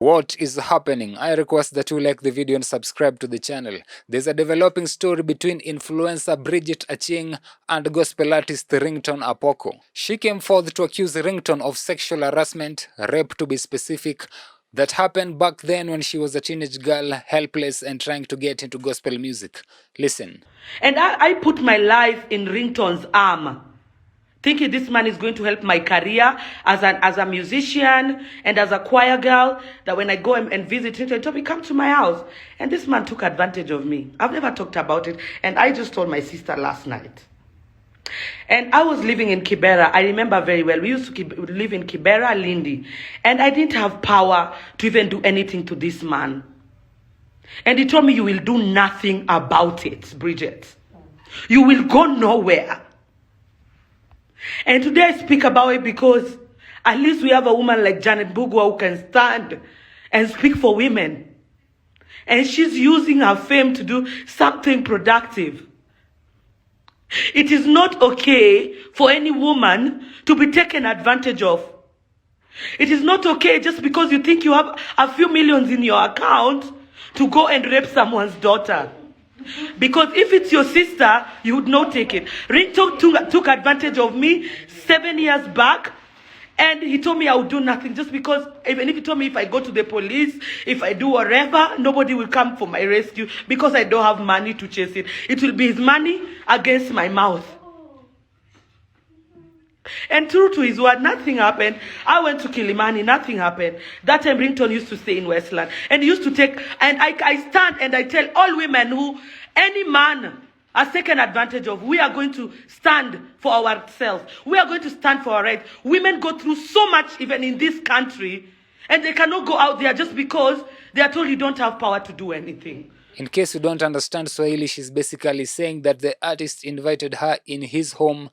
What is happening? I request that you like the video and subscribe to the channel. There's a developing story between influencer Bridget Achieng and gospel artist Ringtone Apoko. She came forth to accuse Ringtone of sexual harassment, rape to be specific, that happened back then when she was a teenage girl, helpless and trying to get into gospel music. Listen. And I put my life in Ringtone's arm, thinking this man is going to help my career as a musician and as a choir girl, that when I go and visit him, he told me, come to my house. And this man took advantage of me. I've never talked about it. And I just told my sister last night. And I was living in Kibera. I remember very well. We used to live in Kibera, Lindi. And I didn't have power to even do anything to this man. And he told me, you will do nothing about it, Bridget. You will go nowhere. And today I speak about it because at least we have a woman like Janet Bugwa who can stand and speak for women. And she's using her fame to do something productive. It is not okay for any woman to be taken advantage of. It is not okay just because you think you have a few millions in your account to go and rape someone's daughter. Because if it's your sister, you would not take it. Ringtone took advantage of me 7 years back, and he told me I would do nothing just because, even if he told me if I go to the police, if I do whatever, nobody will come for my rescue because I don't have money to chase it. It will be his money against my mouth. And true to his word, nothing happened. I went to Kilimani, nothing happened. That time Ringtone used to stay in Westland. And he used to take, and I stand and I tell all women who, any man has taken advantage of, we are going to stand for ourselves. We are going to stand for our rights. Women go through so much even in this country, and they cannot go out there just because they are told you don't have power to do anything. In case you don't understand Swahili, she's basically saying that the artist invited her in his home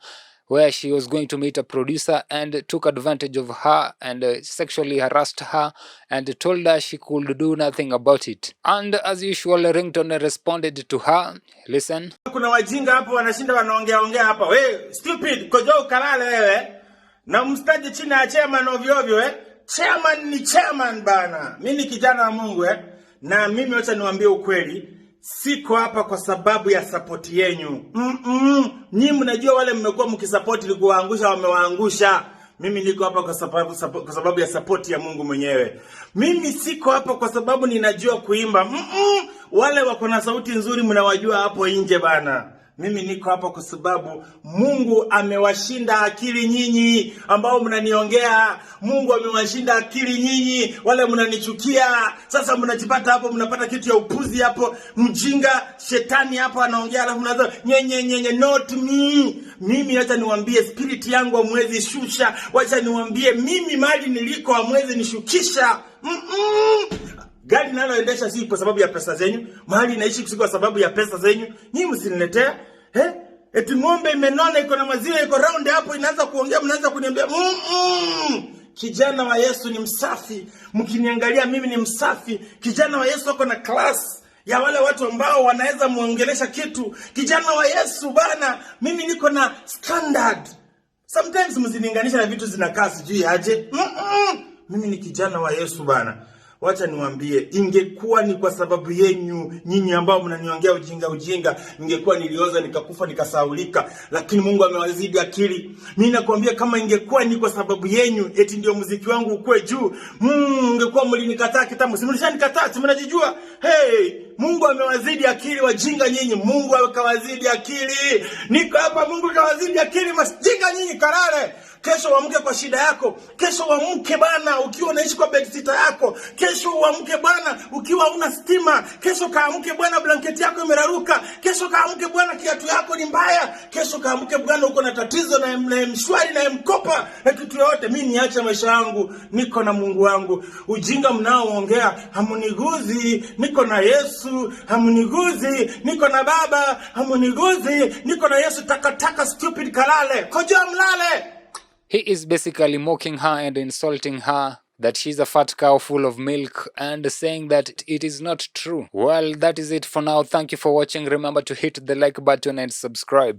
where she was going to meet a producer and took advantage of her and sexually harassed her and told her she could do nothing about it. And as usual, Ringtone responded to her. Listen. Kuna wajinga hapo wanashinda wanaongea hapa. We stupid, kojo ukalale wewe. Na mstaji chini ya chairman ovyo ovyo Chairman ni chairman bana. Mimi ni kijana wa Mungu Na mimi wacha niwaambie ukweli. Siko hapa kwa sababu ya support yenyu. Nyinyi mnajua wale mmekuwa mkisupport ili kuwaangusha wamewaangusha. Mimi niko hapa kwa sababu ya support ya Mungu mwenyewe. Mimi siko hapa kwa sababu ninajua kuimba. Wale wako na sauti nzuri mnawajua hapo nje bana. Mimi niko hapa kwa sababu Mungu amewashinda akili nyinyi ambao mnaniongea. Mungu amewashinda akili nyinyi wale mnanichukia. Sasa mnajipata hapo mnapata kitu ya upuzi hapo. Mjinga shetani hapo anaongea alafu mnaanza nyenye not me. Mimi acha niwaambie spirit yangu hamwezi shusha. Wacha niwaambie mimi mali niliko hamwezi nishukisha. Gari naloendesha si kwa sababu ya pesa zenyu. Mahali naishi si kwa sababu ya pesa zenyu. Nyinyi msiniletea. Eti ng'ombe imenona iko na maziwa iko round hapo inaanza kuongea mnaanza kuniambia kijana wa Yesu ni msafi. Mkiniangalia mimi ni msafi. Kijana wa Yesu ako na class ya wale watu ambao wanaweza muongelesha kitu. Kijana wa Yesu bana, mimi niko na standard. Sometimes mzilinganisha na vitu zinakaa sijui aje. Mimi ni kijana wa Yesu bana. Wacha niwaambie, ingekuwa ni kwa sababu yenyu nyinyi ambao mnaniongea ujinga, ingekuwa nilioza nikakufa nikasaulika, lakini Mungu amewazidi akili. Mimi nakwambia kama ingekuwa ni kwa sababu yenyu eti ndio muziki wangu ukue juu, ingekuwa mlinikataa kitambo. Simlishanikataa, mnajijua. Mungu amewazidi akili wajinga nyinyi. Mungu akawazidi akili. Niko hapa, Mungu akawazidi akili masjinga nyinyi karare. Kesho uamke kwa shida yako. Kesho uamke bana ukiwa unaishi kwa bedsitter yako. Kesho uamke bana ukiwa una stima. Kesho kaamke bwana blanketi yako imeraruka. Kesho kaamke bwana kiatu yako ni mbaya. Kesho kaamke bwana uko na tatizo na mshwari na mkopa na kitu yote. Mimi niache maisha yangu, niko na Mungu wangu. Ujinga mnaoongea hamuniguzi. Niko na Yesu, hamuniguzi. Niko na Baba, hamuniguzi. Niko na Yesu. Takataka stupid kalale. Kojo mlale. He is basically mocking her and insulting her, that she's a fat cow full of milk, and saying that it is not true. Well, that is it for now. Thank you for watching. Remember to hit the like button and subscribe.